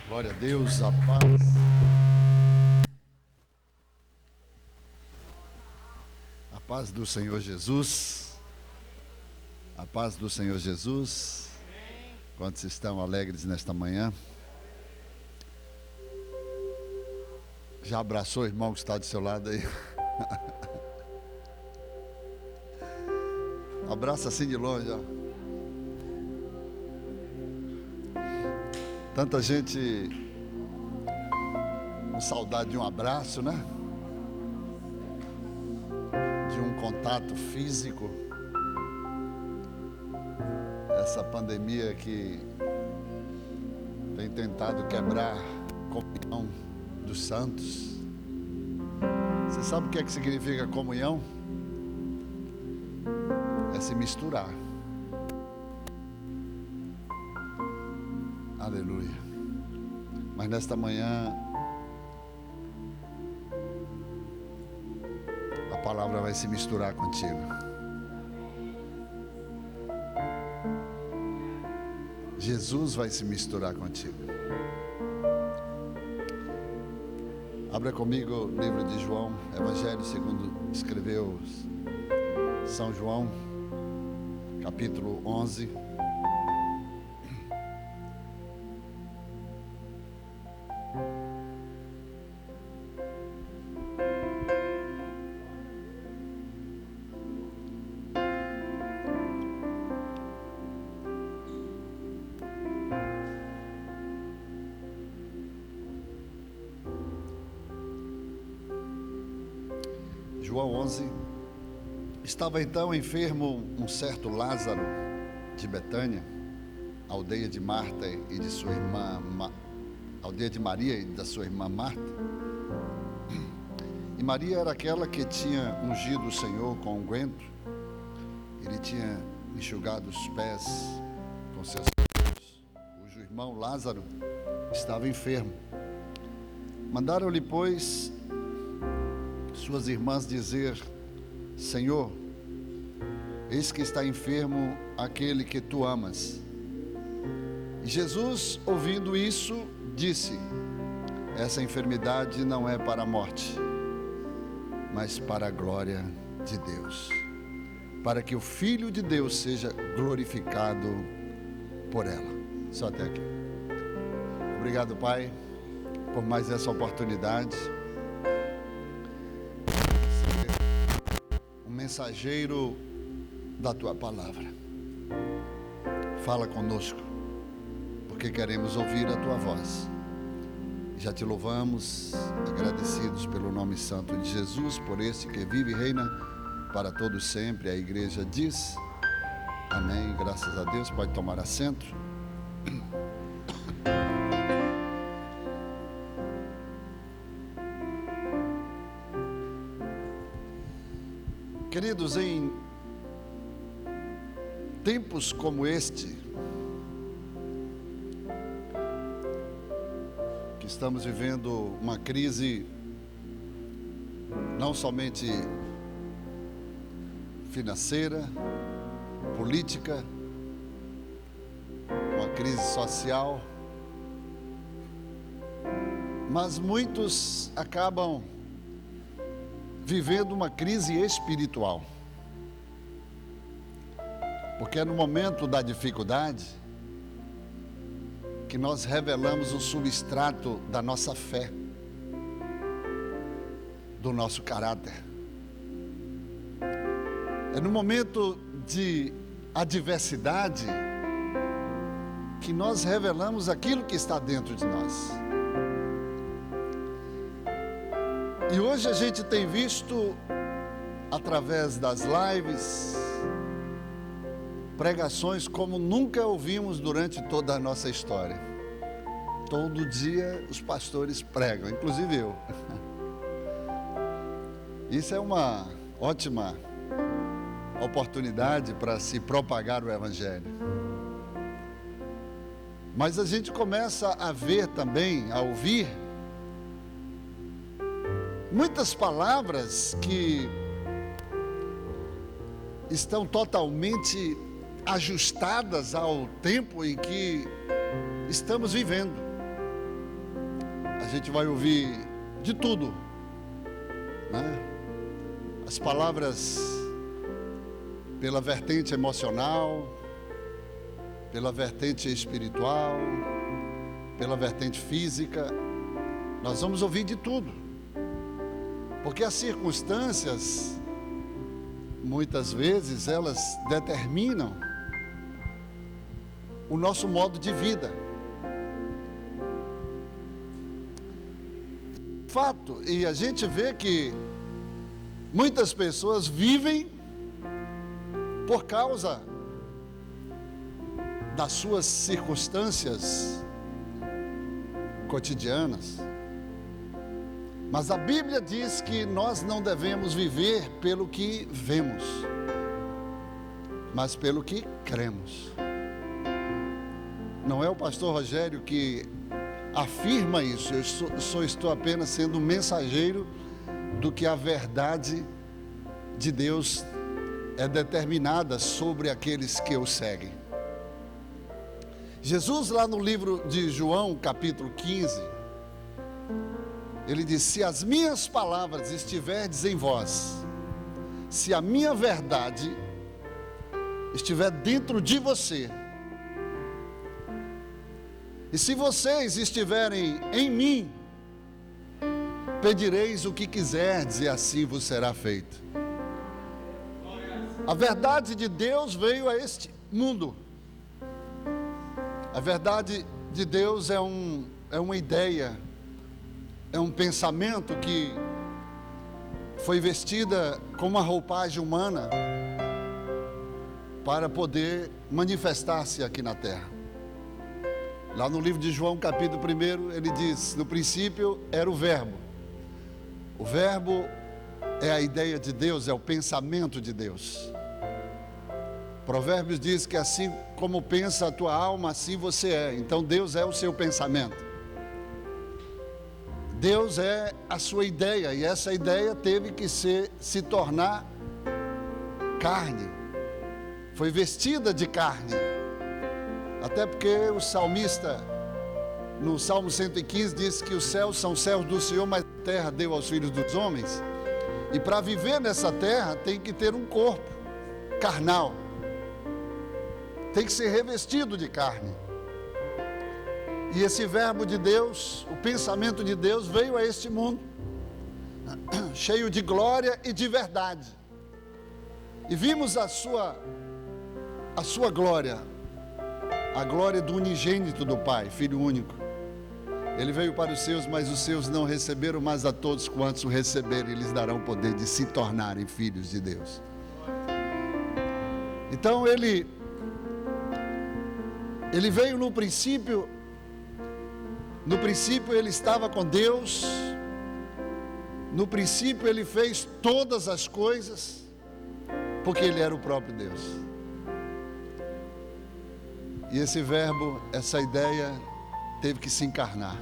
Glória a Deus, a paz. A paz do Senhor Jesus. A paz do Senhor Jesus. Quantos estão alegres nesta manhã? Já abraçou o irmão que está do seu lado aí? Abraça assim de longe, ó. Tanta gente com saudade de um abraço, né? De um contato físico. Essa pandemia que tem tentado quebrar a comunhão dos santos. Você sabe o que é que significa comunhão? É se misturar. Aleluia. Mas nesta manhã a palavra vai se misturar contigo. Jesus vai se misturar contigo. Abra comigo o livro de João, Evangelho segundo escreveu São João, capítulo 11. João 11. Estava então enfermo um certo Lázaro de Betânia, aldeia de Marta e de sua irmã, aldeia de Maria e da sua irmã Marta. E Maria era aquela que tinha ungido o Senhor com unguento. Ele tinha enxugado os pés com seus cabelos, cujo irmão Lázaro estava enfermo. Mandaram-lhe, pois, suas irmãs dizer: Senhor, eis que está enfermo aquele que tu amas. E Jesus, ouvindo isso, disse: essa enfermidade não é para a morte, mas para a glória de Deus, para que o Filho de Deus seja glorificado por ela. Só até aqui. Obrigado, Pai, por mais essa oportunidade. Mensageiro da tua palavra. Fala conosco, porque queremos ouvir a tua voz. Já te louvamos, agradecidos pelo nome santo de Jesus, por esse que vive e reina para todos sempre. A igreja diz amém, graças a Deus. Pode tomar assento. Queridos, em tempos como este, que estamos vivendo uma crise não somente financeira, política, uma crise social, mas muitos acabam vivendo uma crise espiritual, porque é no momento da dificuldade que nós revelamos o substrato da nossa fé, do nosso caráter. É no momento de adversidade que nós revelamos aquilo que está dentro de nós. E hoje a gente tem visto, através das lives, pregações como nunca ouvimos durante toda a nossa história. Todo dia os pastores pregam, inclusive eu. Isso é uma ótima oportunidade para se propagar o Evangelho. Mas a gente começa a ver também, a ouvir, muitas palavras que estão totalmente ajustadas ao tempo em que estamos vivendo. gente vai ouvir de tudo, né? As palavras pela vertente emocional, pela vertente espiritual, pela vertente física, nós vamos ouvir de tudo, porque as circunstâncias, muitas vezes, elas determinam o nosso modo de vida. Fato, e a gente vê que muitas pessoas vivem por causa das suas circunstâncias cotidianas. Mas a Bíblia diz que nós não devemos viver pelo que vemos, mas pelo que cremos. Não é o pastor Rogério que afirma isso, eu só estou apenas sendo um mensageiro do que a verdade de Deus é determinada sobre aqueles que o seguem. Jesus, lá no livro de João, capítulo 15, ele diz: se as minhas palavras estiverdes em vós, se a minha verdade estiver dentro de você, e se vocês estiverem em mim, pedireis o que quiserdes e assim vos será feito. A verdade de Deus veio a este mundo. A verdade de Deus é uma ideia, é um pensamento que foi vestida com uma roupagem humana para poder manifestar-se aqui na terra. Lá no livro de João, capítulo 1, ele diz: no princípio era o Verbo. O Verbo é a ideia de Deus, é o pensamento de Deus. Provérbios diz que assim como pensa a tua alma, assim você é. Então Deus é o seu pensamento. Deus é a sua ideia, e essa ideia teve que se tornar carne. Foi vestida de carne. Até porque o salmista, no Salmo 115, diz que os céus são céus do Senhor, mas a terra deu aos filhos dos homens. E para viver nessa terra tem que ter um corpo carnal. Tem que ser revestido de carne. E esse verbo de Deus, o pensamento de Deus, veio a este mundo cheio de glória e de verdade. E vimos a sua glória, a glória do unigênito do Pai, Filho único. Ele veio para os seus, mas os seus não receberam, mas a todos quantos o receberem, eles darão o poder de se tornarem filhos de Deus. Então ele veio no princípio ele estava com Deus, no princípio ele fez todas as coisas, porque ele era o próprio Deus. E esse verbo, essa ideia, teve que se encarnar.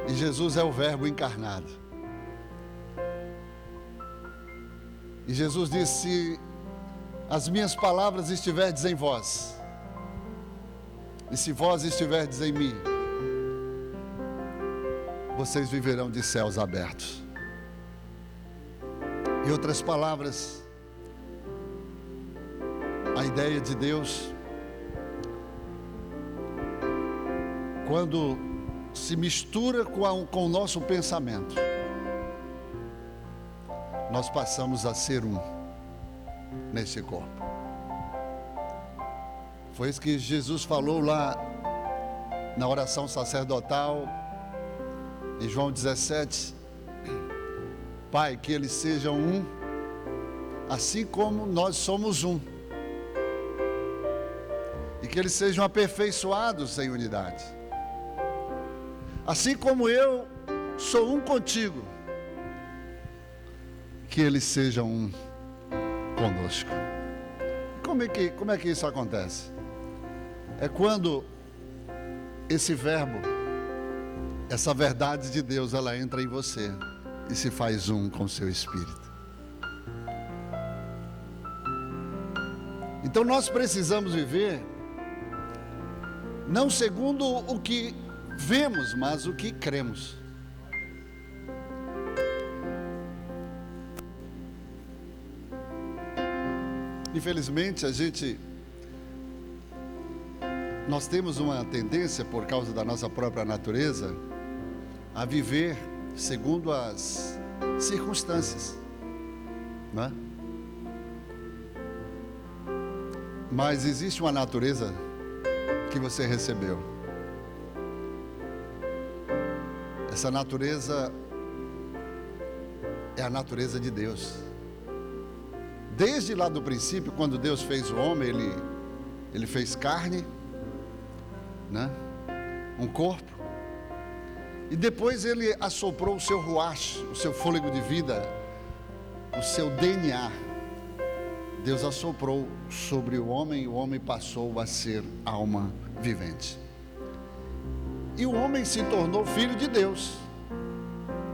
E Jesus é o verbo encarnado. E Jesus disse: se as minhas palavras estiverdes em vós, e se vós estiverdes em mim, vocês viverão de céus abertos. Em outras palavras, a ideia de Deus, quando se mistura com o nosso pensamento, nós passamos a ser um nesse corpo. Foi isso que Jesus falou lá na oração sacerdotal, em João 17. Pai, que eles sejam um, assim como nós somos um. E que eles sejam aperfeiçoados em unidade. Assim como eu sou um contigo, que eles sejam um conosco. Como é que isso acontece? É quando esse verbo, essa verdade de Deus, ela entra em você e se faz um com o seu espírito. Então nós precisamos viver não segundo o que vemos, mas o que cremos. Infelizmente, nós temos uma tendência, por causa da nossa própria natureza, a viver segundo as circunstâncias, né? Mas existe uma natureza que você recebeu. Essa natureza é a natureza de Deus. Desde lá do princípio, quando Deus fez o homem, Ele fez carne, né? Um corpo, e depois Ele assoprou o seu ruach, o seu fôlego de vida, o seu DNA. Deus assoprou sobre o homem, e o homem passou a ser alma vivente. E o homem se tornou filho de Deus,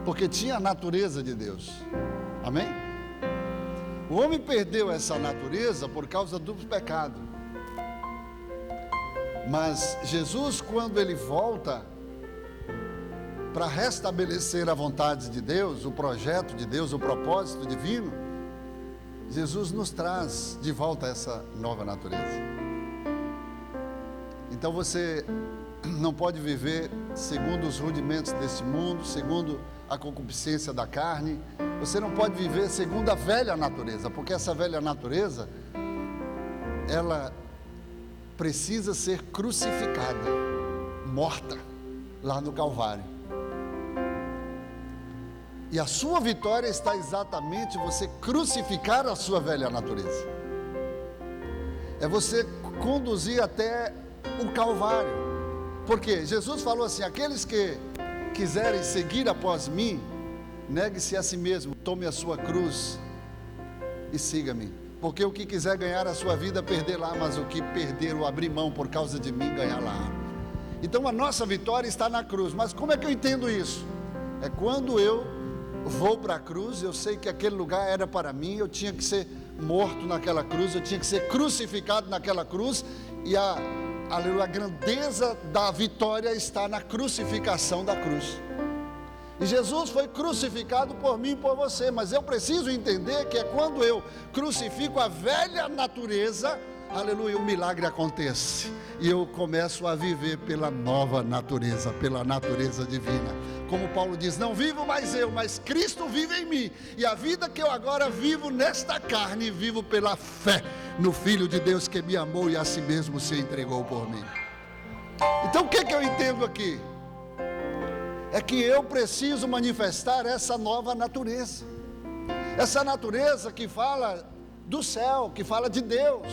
porque tinha a natureza de Deus. Amém? O homem perdeu essa natureza por causa do pecado. Mas Jesus, quando Ele volta para restabelecer a vontade de Deus, o projeto de Deus, o propósito divino, Jesus nos traz de volta essa nova natureza. Então você não pode viver segundo os rudimentos deste mundo, segundo a concupiscência da carne. Você não pode viver segundo a velha natureza, porque essa velha natureza, ela precisa ser crucificada, morta, lá no Calvário. E a sua vitória está exatamente você crucificar a sua velha natureza. É você conduzir até o Calvário. Porque Jesus falou assim: aqueles que quiserem seguir após mim, negue-se a si mesmo, tome a sua cruz e siga-me. Porque o que quiser ganhar a sua vida, perder lá, mas o que perder ou abrir mão por causa de mim, ganhar lá. Então a nossa vitória está na cruz. Mas como é que eu entendo isso? É quando eu vou para a cruz, eu sei que aquele lugar era para mim, eu tinha que ser morto naquela cruz, eu tinha que ser crucificado naquela cruz, e a grandeza da vitória está na crucificação da cruz. E Jesus foi crucificado por mim e por você, mas eu preciso entender que é quando eu crucifico a velha natureza, aleluia, o milagre acontece, e eu começo a viver pela nova natureza, pela natureza divina. Como Paulo diz: não vivo mais eu, mas Cristo vive em mim, e a vida que eu agora vivo nesta carne, vivo pela fé no Filho de Deus que me amou e a si mesmo se entregou por mim. Então o que eu entendo aqui? É que eu preciso manifestar essa nova natureza, essa natureza que fala do céu, que fala de Deus.